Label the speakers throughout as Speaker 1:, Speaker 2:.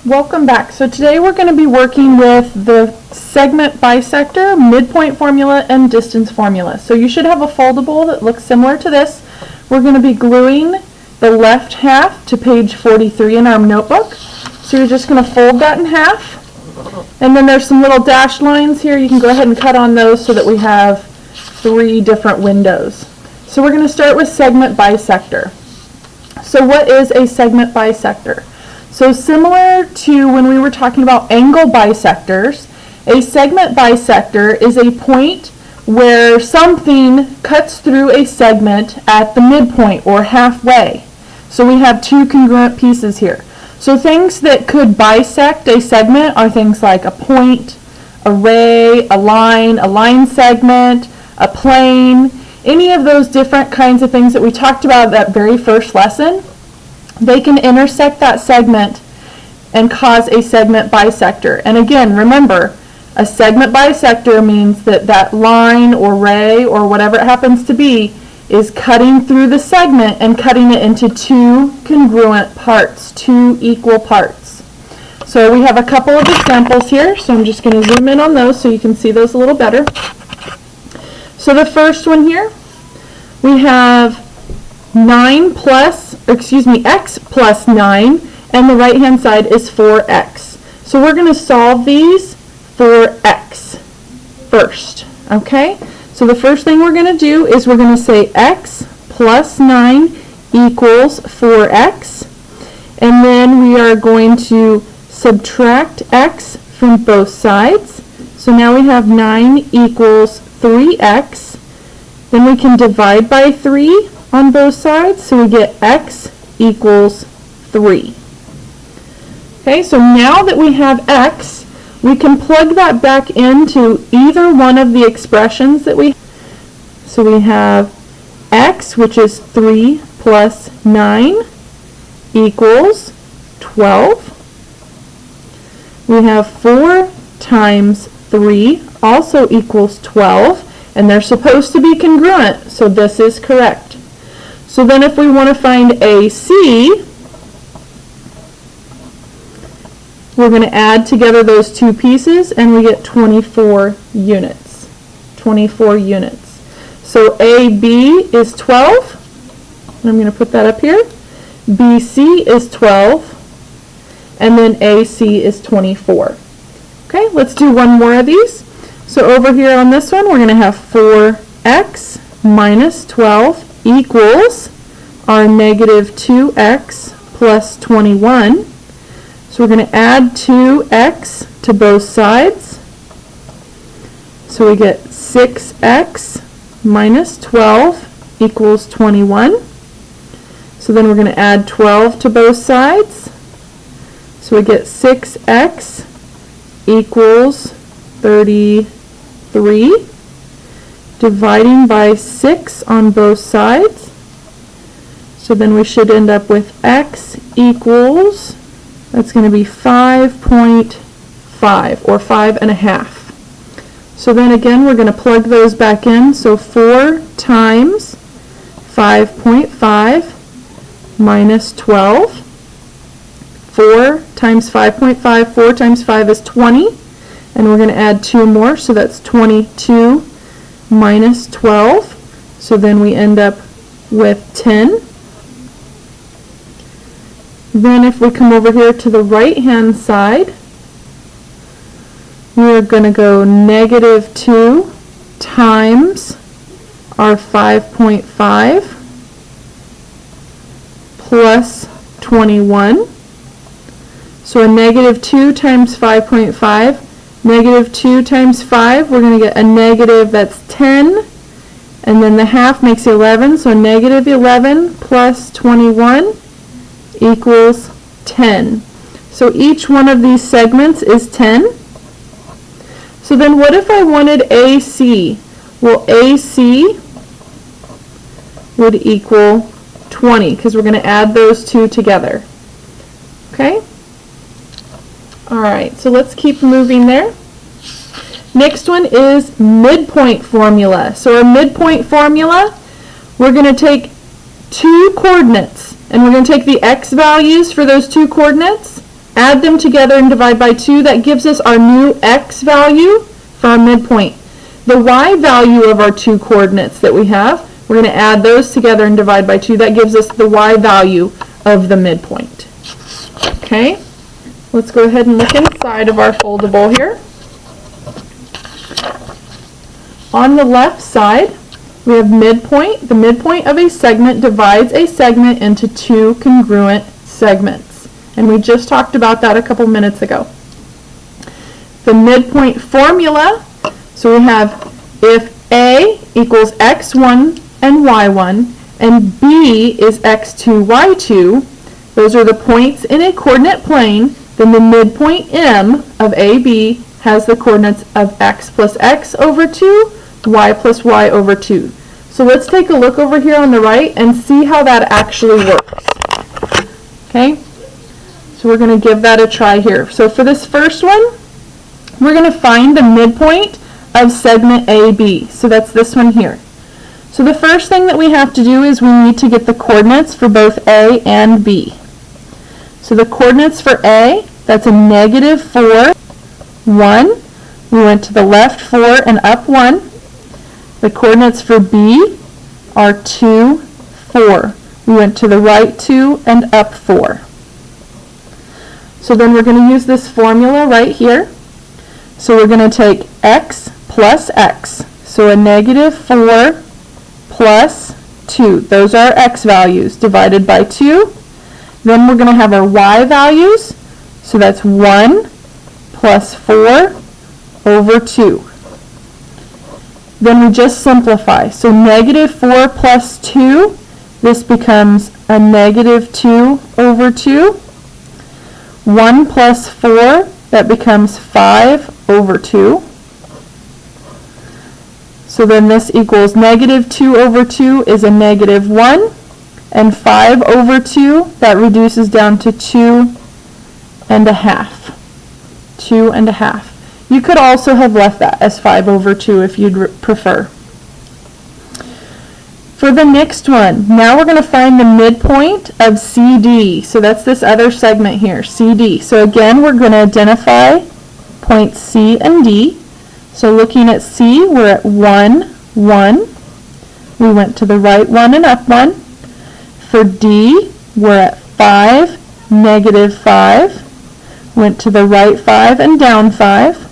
Speaker 1: Welcome back. So today we're going to be working with the segment bisector, midpoint formula, and distance formula. So you should have a foldable that looks similar to this. We're going to be gluing the left half to page 43 in our notebook. So you're just going to fold that in half. And then there's some little dashed lines here. You can go ahead and cut on those so that we have 3 different windows. So we're going to start with segment bisector. So what is a segment bisector? So similar to when we were talking about angle bisectors, a segment bisector is a point where something cuts through a segment at the midpoint or halfway. So we have 2 congruent pieces here. So things that could bisect a segment are things like a point, a ray, a line segment, a plane, any of those different kinds of things that we talked about that very first lesson. They can intersect that segment and cause a segment bisector. And again, remember, a segment bisector means that that line or ray or whatever it happens to be is cutting through the segment and cutting it into 2 congruent parts, 2 equal parts. So we have a couple of examples here, so I'm just going to zoom in on those so you can see those a little better. So the first one here, we have x plus 9, and the right hand side is 4x. So we're going to solve these for x first, okay? So the first thing we're going to do is we're going to say x plus 9 equals 4x, and then we are going to subtract x from both sides. So now we have 9 equals 3x. Then we can divide by 3 on both sides, so we get x equals 3. Okay, so now that we have x, we can plug that back into either one of the expressions that we have. So we have x, which is 3 plus 9, equals 12. We have 4 times 3 also equals 12, and they're supposed to be congruent, so this is correct. So then if we want to find AC, we're going to add together those 2 pieces and we get 24 units. 24 units. So AB is 12. I'm going to put that up here. BC is 12. And then AC is 24. Okay, let's do one more of these. So over here on this one, we're going to have 4x minus 12 equals our negative 2x plus 21. So we're going to add 2x to both sides. So we get 6x minus 12 equals 21. So then we're going to add 12 to both sides. So we get 6x equals 33. Dividing by 6 on both sides. So then we should end up with x equals, that's going to be 5.5 or 5.5. So then again we're going to plug those back in. So 4 times 5.5 minus 12. 4 times 5.5, 4 times 5 is 20. And we're going to add 2 more, so that's 22 minus 12, so then we end up with 10. Then if we come over here to the right hand side, we're going to go negative 2 times our 5.5 plus 21. So a negative 2 times 5.5, negative 2 times 5, we're going to get a negative, that's 10, and then the half makes 11, so negative 11 plus 21 equals 10. So each one of these segments is 10. So then what if I wanted AC? Well, AC would equal 20, because we're going to add those 2 together. Okay? Alright, so let's keep moving there. Next one is midpoint formula. So our midpoint formula, we're going to take 2 coordinates, and we're going to take the x values for those 2 coordinates, Add them together and divide by 2. That gives us our new x value for our midpoint. The y value of our two coordinates that we have, we're going to add those together and divide by 2. That gives us the y value of the midpoint. Okay, let's go ahead and look inside of our foldable here. On the left side, we have midpoint. The midpoint of a segment divides a segment into two congruent segments. And we just talked about that a couple minutes ago. The midpoint formula, so we have if A equals x1 and y1 and B is x2, y2, those are the points in a coordinate plane, then the midpoint M of AB has the coordinates of x plus x over 2, y plus y over 2. So let's take a look over here on the right and see how that actually works. Okay? So we're going to give that a try here. So for this first one, we're going to find the midpoint of segment AB. So that's this one here. So the first thing that we have to do is we need to get the coordinates for both A and B. So the coordinates for A, that's a negative 4, 1. We went to the left 4 and up 1. The coordinates for B are 2, 4. We went to the right 2 and up 4. So then we're going to use this formula right here. So we're going to take x plus x. So a negative 4 plus 2. Those are our x values divided by 2. Then we're going to have our y values. So that's 1 plus 4 over 2. Then we just simplify. So negative 4 plus 2, this becomes a negative 2 over 2. 1 plus 4, that becomes 5 over 2. So then this equals negative 2 over 2 is a negative 1. And 5 over 2, that reduces down to 2 and a half. 2 and a half. You could also have left that as 5 over 2 if you'd prefer. For the next one, now we're going to find the midpoint of CD. So that's this other segment here, CD. So again, we're going to identify points C and D. So looking at C, we're at 1, 1. We went to the right 1 and up 1. For D, we're at 5, negative 5. Went to the right 5 and down 5.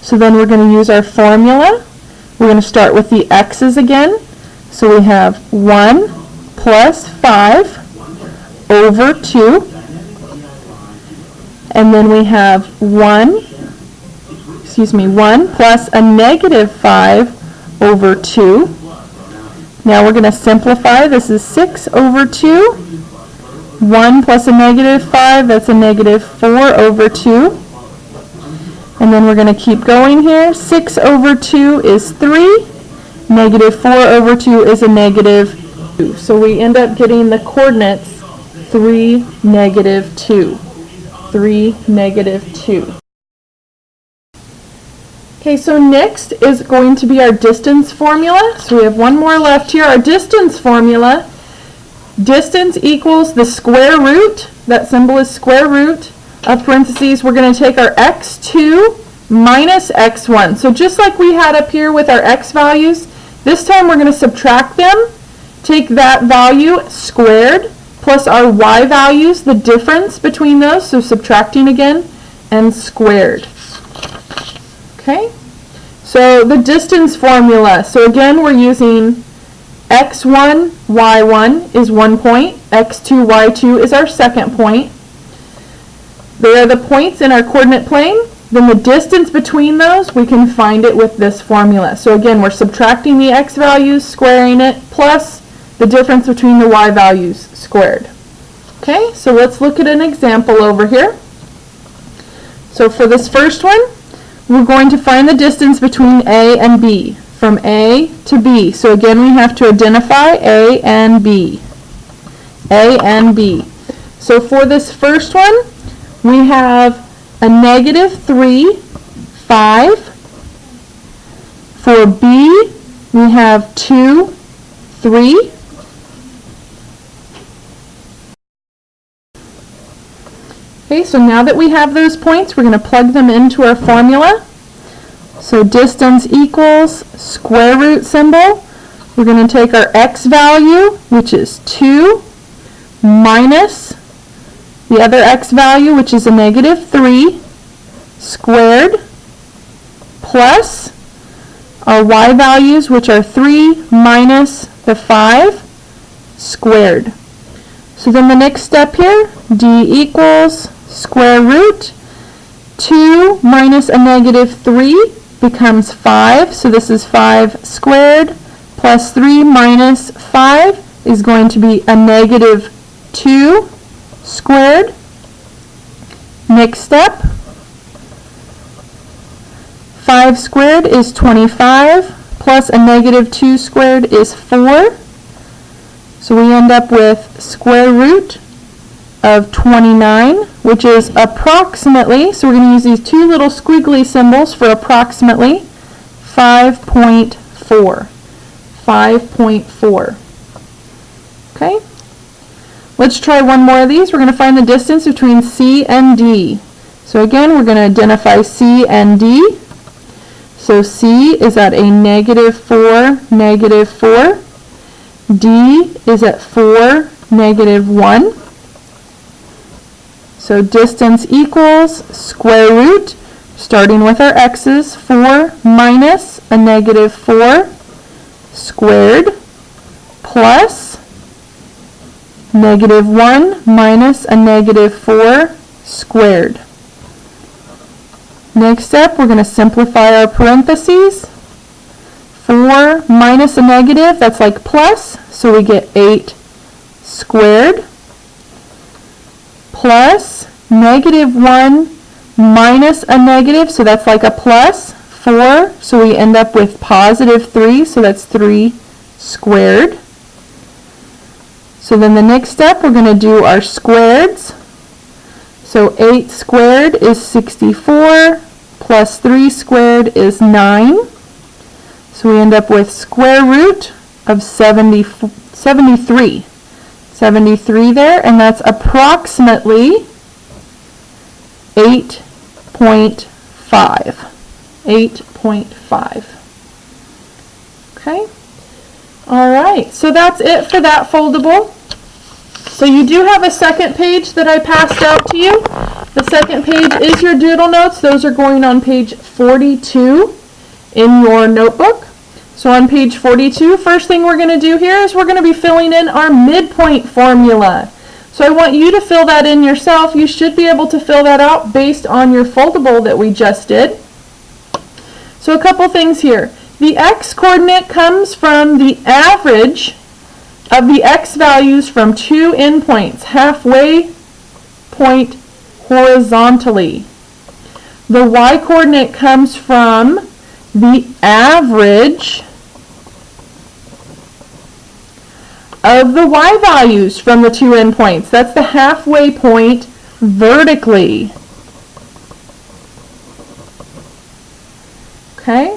Speaker 1: So then we're going to use our formula. We're going to start with the x's again. So we have 1 plus 5 over 2. And then we have 1 plus a negative 5 over 2. Now we're going to simplify. This is 6 over 2. 1 plus a negative 5, that's a negative 4 over 2. And then we're going to keep going here. 6 over 2 is 3. Negative 4 over 2 is a negative 2. So we end up getting the coordinates 3, negative 2. 3, negative 2. Okay, so next is going to be our distance formula. So we have one more left here. Our distance formula, distance equals the square root. That symbol is square root of parentheses. We're going to take our x2 minus x1. So just like we had up here with our x values, this time we're going to subtract them, take that value squared plus our y values, the difference between those, so subtracting again, and squared. Okay, so the distance formula. So again, we're using x1, y1 is 1 point, x2, y2 is our second point. They are the points in our coordinate plane. Then the distance between those, we can find it with this formula. So again, we're subtracting the x values, squaring it, plus the difference between the y values squared. Okay, so let's look at an example over here. So for this first one, we're going to find the distance between A and B, from A to B. So again, we have to identify A and B. A and B. So for this first one, we have a negative 3, 5. For B, we have 2, 3. Okay, so now that we have those points, we're going to plug them into our formula. So distance equals square root symbol. We're going to take our x value, which is 2, minus the other x value, which is a negative 3, squared, plus our y values, which are 3 minus the 5, squared. So then the next step here, d equals square root. 2 minus a negative 3 becomes 5, so this is 5 squared, plus 3 minus 5 is going to be a negative 2 squared. Next step, 5 squared is 25, plus a negative 2 squared is 4. So we end up with square root of 29, which is approximately, so we're going to use these two little squiggly symbols for approximately, 5.4. 5.4. Okay? Let's try one more of these. We're going to find the distance between C and D. So again, we're going to identify C and D. So C is at a negative 4, negative 4. D is at 4, negative 1. So distance equals square root, starting with our x's, 4 minus a negative 4 squared, plus negative 1 minus a negative 4 squared. Next step, we're going to simplify our parentheses. 4 minus a negative, that's like plus, so we get 8 squared, plus negative 1 minus a negative, so that's like a plus, 4, so we end up with positive 3, so that's 3 squared. So then the next step, we're going to do our squareds. So 8 squared is 64, plus 3 squared is 9. So we end up with square root of 73. 73 there, and that's approximately 8.5. 8.5. Okay? Alright, so that's it for that foldable. So you do have a second page that I passed out to you. The second page is your doodle notes. Those are going on page 42 in your notebook. So on page 42, first thing we're going to do here is we're going to be filling in our midpoint formula. So I want you to fill that in yourself. You should be able to fill that out based on your foldable that we just did. So a couple things here. The x coordinate comes from the average of the x values from two endpoints, halfway point horizontally. The y coordinate comes from the average of the y values from the two endpoints. That's the halfway point vertically. Okay?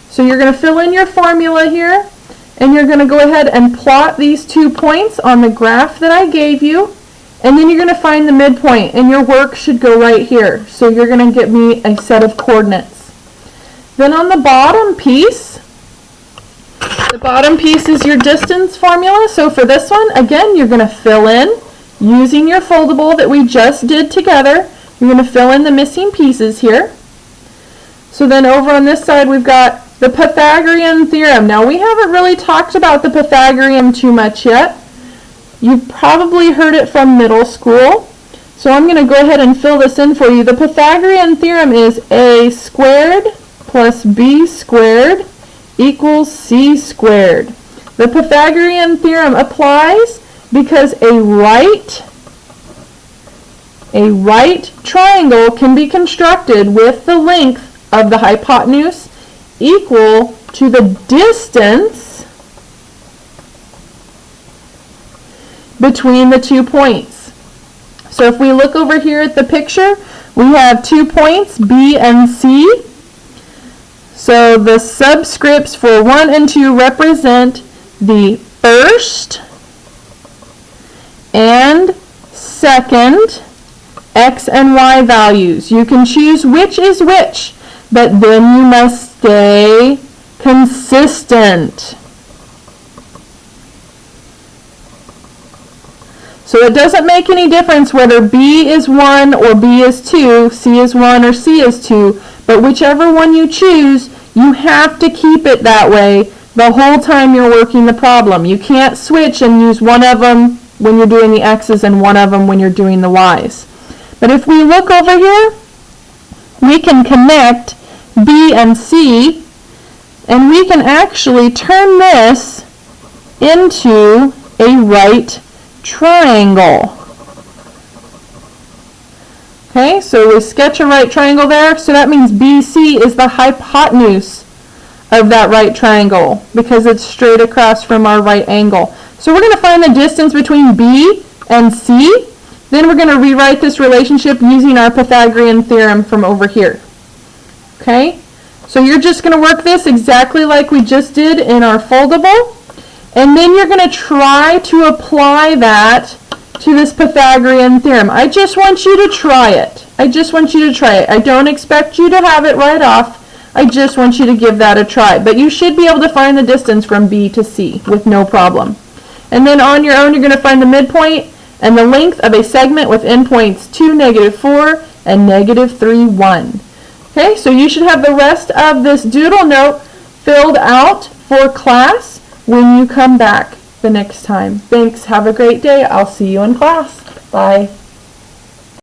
Speaker 1: So you're going to fill in your formula here, and you're going to go ahead and plot these 2 points on the graph that I gave you, and then you're going to find the midpoint, and your work should go right here. So you're going to get me a set of coordinates. Then on the bottom piece is your distance formula. So for this one, again, you're going to fill in using your foldable that we just did together. You're going to fill in the missing pieces here. So then over on this side, we've got the Pythagorean theorem. Now, we haven't really talked about the Pythagorean too much yet. You've probably heard it from middle school. So I'm going to go ahead and fill this in for you. The Pythagorean theorem is a squared plus b squared equals c squared. The Pythagorean theorem applies because a right triangle can be constructed with the length of the hypotenuse equal to the distance between the 2 points. So if we look over here at the picture, we have 2 points, B and C. So the subscripts for 1 and 2 represent the first and second X and Y values. You can choose which is which, but then you must stay consistent. So it doesn't make any difference whether B is 1 or B is 2, C is 1 or C is 2, but whichever one you choose, you have to keep it that way the whole time you're working the problem. You can't switch and use one of them when you're doing the X's and one of them when you're doing the Y's. But if we look over here, we can connect B and C, and we can actually turn this into a right triangle. Okay, so we sketch a right triangle there, so that means BC is the hypotenuse of that right triangle because it's straight across from our right angle. So we're going to find the distance between B and C. Then we're going to rewrite this relationship using our Pythagorean theorem from over here. Okay, so you're just going to work this exactly like we just did in our foldable. And then you're going to try to apply that to this Pythagorean theorem. I just want you to try it. I just want you to try it. I don't expect you to have it right off. I just want you to give that a try. But you should be able to find the distance from B to C with no problem. And then on your own, you're going to find the midpoint and the length of a segment with endpoints 2, -4, and -3, 1. Okay, so you should have the rest of this doodle note filled out for class when you come back the next time. Thanks. Have a great day. I'll see you in class. Bye.